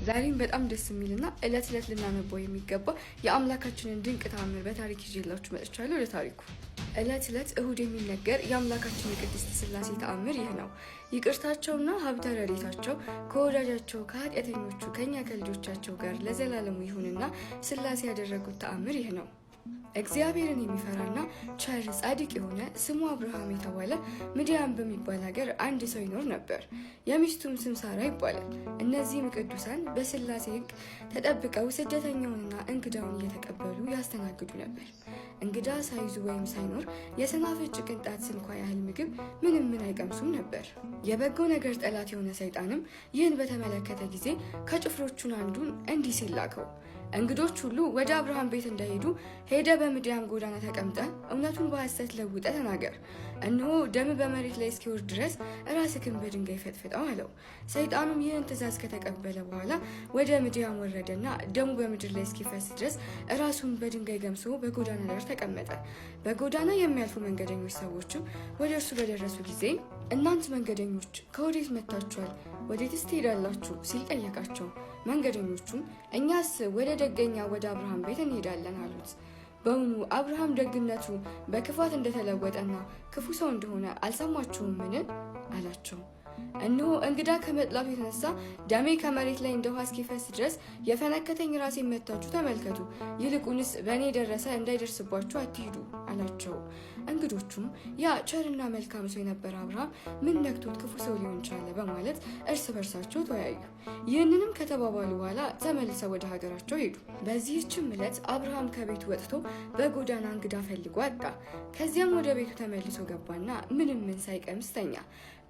ዛሬም በጣም ደስ የሚልና እለት ልናነበው የሚገባ የአምላካችንን ድንቅ ተአምር በታሪክ ይዤላችሁ መጥቻለሁ። ለታሪኩ እለት እሁድ የሚነገር የአምላካችን የቅድስት ሥላሴ ተአምር ይህ ነው። ይቅርታቸውና ሀብተ ረድኤታቸው ከወዳጃቸው ከኃጢአተኞቹ ከኛ ከልጆቻቸው ጋር ለዘላለሙ ይሁንና ሥላሴ ያደረጉት ተአምር ይህ ነው። እግዚአብሔርን የሚፈራና ቸር ጻድቅ የሆነ ስሙ አብርሃም የተባለ ምድያም በሚባል ሀገር አንድ ሰው ይኖር ነበር። የሚስቱም ስም ሳራ ይባላል። እነዚህም ቅዱሳን በሥላሴ ሕግ ተጠብቀው ስደተኛውንና እንግዳውን እየተቀበሉ ያስተናግዱ ነበር። እንግዳ ሳይዙ ወይም ሳይኖር የሰናፍጭ ቅንጣት እንኳ ያህል ምግብ ምንም አይቀምሱም ነበር። የበጎ ነገር ጠላት የሆነ ሰይጣንም ይህን በተመለከተ ጊዜ ከጭፍሮቹን አንዱን እንዲህ ሲል ላከው። እንግዶች ሁሉ ወደ አብርሃም ቤት እንዳይሄዱ ሄደ በምድያም ጎዳና ተቀምጠ እውነቱን በሐሰት ለውጠ ተናገር። እነሆ ደም በመሬት ላይ እስኪወርድ ድረስ ራስህን በድንጋይ ፈጥፍጠው አለው። ሰይጣኑም ይህን ትእዛዝ ከተቀበለ በኋላ ወደ ምድያም ወረደና ደሙ በምድር ላይ እስኪፈስ ድረስ ራሱን በድንጋይ ገምሶ በጎዳና ዳር ተቀመጠ። በጎዳና የሚያልፉ መንገደኞች ሰዎችም ወደ እርሱ በደረሱ ጊዜ እናንት መንገደኞች ከወዴት መጥታችኋል? ወዴትስ ትሄዳላችሁ? ሲል ጠየቃቸው። መንገደኞቹም እኛስ ወደ ደገኛ ወደ አብርሃም ቤት እንሄዳለን አሉት። በውኑ አብርሃም ደግነቱ በክፋት እንደተለወጠና ክፉ ሰው እንደሆነ አልሰማችሁምን? አላቸው። እነሆ እንግዳ ከመጥላቱ የተነሳ ደሜ ከመሬት ላይ እንደ ውሃ እስኪፈስ ድረስ የፈነከተኝ ራሴን መታችሁ ተመልከቱ። ይልቁንስ በእኔ የደረሰ እንዳይደርስባችሁ አትሂዱ አላቸው። እንግዶቹም ያ ቸርና መልካም ሰው የነበረ አብርሃም ምን ነክቶት ክፉ ሰው ሊሆን ቻለ? በማለት እርስ በርሳቸው ተወያዩ። ይህንንም ከተባባሉ በኋላ ተመልሰው ወደ ሀገራቸው ሄዱ። በዚህችም ዕለት አብርሃም ከቤቱ ወጥቶ በጎዳና እንግዳ ፈልጎ አጣ። ከዚያም ወደ ቤቱ ተመልሶ ገባና ምንም ሳይቀምስ ተኛ።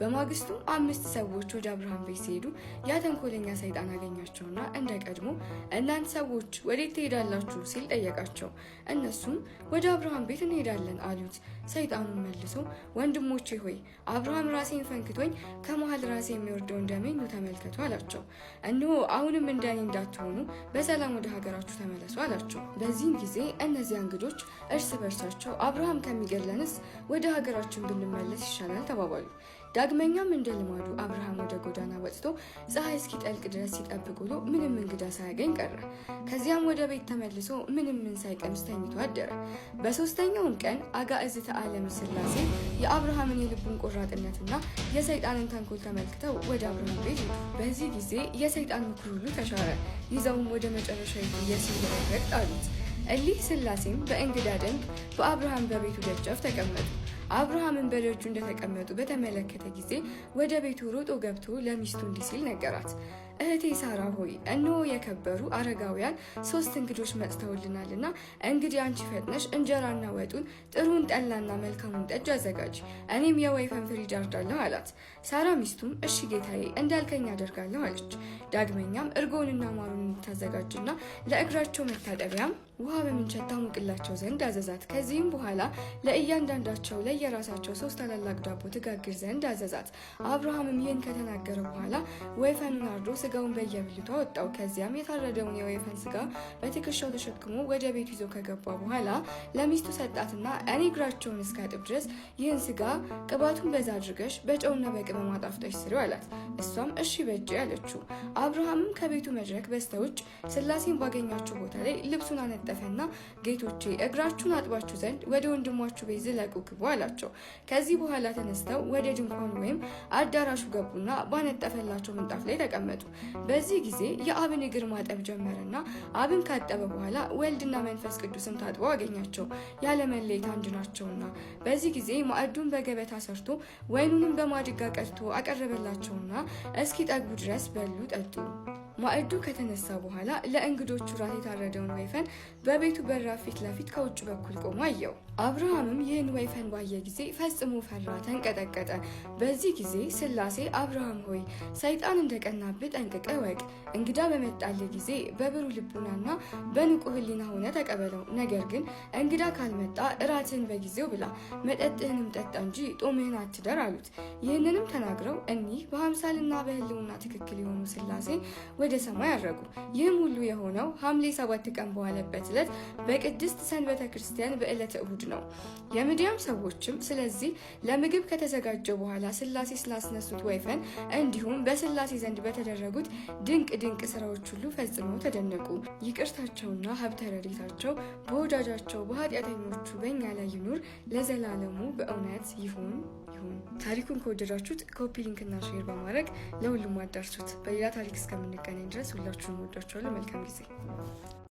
በማግስቱ 5 ሰዎች ወደ አብርሃም ቤት ሲሄዱ ያ ተንኮለኛ ሰይጣን አገኛቸውና እንደ ቀድሞ እናንተ ሰዎች ወዴት ትሄዳላችሁ? ሲል ጠየቃቸው። እነሱም ወደ አብርሃም ቤት እንሄዳለን አሉት። ሰይጣኑን መልሶ ወንድሞቼ ሆይ አብርሃም ራሴን ፈንክቶኝ ከመሃል ራሴ የሚወርደውን ደሜን ተመልከቱ አላቸው። እነሆ አሁንም እንደኔ እንዳትሆኑ በሰላም ወደ ሀገራችሁ ተመለሱ አላቸው። በዚህም ጊዜ እነዚያ እንግዶች እርስ በርሳቸው አብርሃም ከሚገለንስ ወደ ሀገራችን ብንመለስ ይሻላል ተባባሉ። ዳግመኛም እንደ ልማዱ አብርሃም ወደ ጎዳና ወጥቶ ፀሐይ እስኪጠልቅ ድረስ ሲጠብቅ ውሎ ምንም እንግዳ ሳያገኝ ቀረ። ከዚያም ወደ ቤት ተመልሶ ምንም ሳይቀምስ ተኝቶ አደረ። በሶስተኛውም ቀን አጋዕዝተ ዓለም ሥላሴ የአብርሃምን የልቡን ቆራጥነትና የሰይጣንን ተንኮል ተመልክተው ወደ አብርሃም ቤት ሄዱ። በዚህ ጊዜ የሰይጣን ምክር ሁሉ ተሻረ። ይዘውም ወደ መጨረሻዊቱ የሲኦል ረግረግ ጣሉት። እሊህ ሥላሴም በእንግዳ ደንብ በአብርሃም በቤቱ ደጃፍ ተቀመጡ። አብርሃምን በደጁ እንደተቀመጡ በተመለከተ ጊዜ ወደ ቤቱ ሮጦ ገብቶ ለሚስቱ እንዲህ ሲል ነገራት። እህቴ ሳራ ሆይ እነሆ የከበሩ አረጋውያን 3 እንግዶች መጥተውልናልና እንግዲህ አንቺ ፈጥነሽ እንጀራና ወጡን ጥሩን ጠላና መልካሙን ጠጅ አዘጋጅ፣ እኔም የወይፈን ፍሪዳ አርዳለሁ አላት። ሳራ ሚስቱም እሺ ጌታዬ እንዳልከኝ አደርጋለሁ አለች። ዳግመኛም እርጎንና ማሩን ታዘጋጅና ለእግራቸው መታጠቢያም ውሃ በምንቸት ታሞቅላቸው ዘንድ አዘዛት። ከዚህም በኋላ ለእያንዳንዳቸው ለየራሳቸው 3 ታላላቅ ዳቦ ትጋግር ዘንድ አዘዛት። አብርሃምም ይህን ከተናገረ በኋላ ወይፈኑን አርዶ ስጋውን በየብልቱ አወጣው። ከዚያም የታረደውን የወይፈን ስጋ በትከሻው ተሸክሞ ወደ ቤቱ ይዞ ከገባ በኋላ ለሚስቱ ሰጣትና እኔ እግራቸውን እስካጥብ ድረስ ይህን ስጋ ቅባቱን በዛ አድርገሽ በጨውና በቅመም አጣፍጠሽ ስሪው አላት። እሷም እሺ በእጄ አለችው። አብርሃምም ከቤቱ መድረክ በስተውጭ ሥላሴን ባገኛቸው ቦታ ላይ ልብሱን አነጠፈና ጌቶቼ እግራችሁን አጥባችሁ ዘንድ ወደ ወንድሟችሁ ቤት ዝለቁ ግቡ አላቸው። ከዚህ በኋላ ተነስተው ወደ ድንኳኑ ወይም አዳራሹ ገቡና ባነጠፈላቸው ምንጣፍ ላይ ተቀመጡ። በዚህ ጊዜ የአብን እግር ማጠብ ጀመረና አብን ካጠበ በኋላ ወልድና መንፈስ ቅዱስም ታጥበው አገኛቸው፣ ያለ መለየት አንድ ናቸውና። በዚህ ጊዜ ማዕዱን በገበታ ሰርቶ ወይኑንም በማድጋ ቀድቶ አቀረበላቸውና እስኪጠግቡ ድረስ በሉ ጠጡ። ማዕዱ ከተነሳ በኋላ ለእንግዶቹ ራት የታረደውን ወይፈን በቤቱ በራፍ ፊት ለፊት ከውጭ በኩል ቆሞ አየው። አብርሃምም ይህን ወይፈን ባየ ጊዜ ፈጽሞ ፈራ፣ ተንቀጠቀጠ። በዚህ ጊዜ ሥላሴ አብርሃም ሆይ ሰይጣን እንደቀናብህ ጠንቅቀህ እወቅ። እንግዳ በመጣልህ ጊዜ በብሩህ ልቡናና በንቁ ሕሊና ሆነ ተቀበለው። ነገር ግን እንግዳ ካልመጣ እራትህን በጊዜው ብላ፣ መጠጥህንም ጠጣ እንጂ ጦምህን አትደር አሉት። ይህንንም ተናግረው እኒህ በአምሳልና በሕልውና ትክክል የሆኑ ሥላሴ ወደ ወደ ሰማይ አረጉ። ይህም ሁሉ የሆነው ሐምሌ 7 ቀን በዋለበት ዕለት በቅድስት ሰንበተ ክርስቲያን በዕለተ እሁድ ነው። የምድያም ሰዎችም ስለዚህ ለምግብ ከተዘጋጀ በኋላ ሥላሴ ስላስነሱት ወይፈን እንዲሁም በሥላሴ ዘንድ በተደረጉት ድንቅ ድንቅ ስራዎች ሁሉ ፈጽመው ተደነቁ። ይቅርታቸውና ሀብተ ረድኤታቸው በወዳጃቸው በኃጢአተኞቹ በእኛ ላይ ይኑር ለዘላለሙ በእውነት ይሁን። ታሪኩን ከወደዳችሁት ኮፒ ሊንክና ሼር በማድረግ ለሁሉም አዳርሱት። በሌላ ታሪክ እስከምንገናኝ ድረስ ሁላችሁም ወዳችኋለሁ። መልካም ጊዜ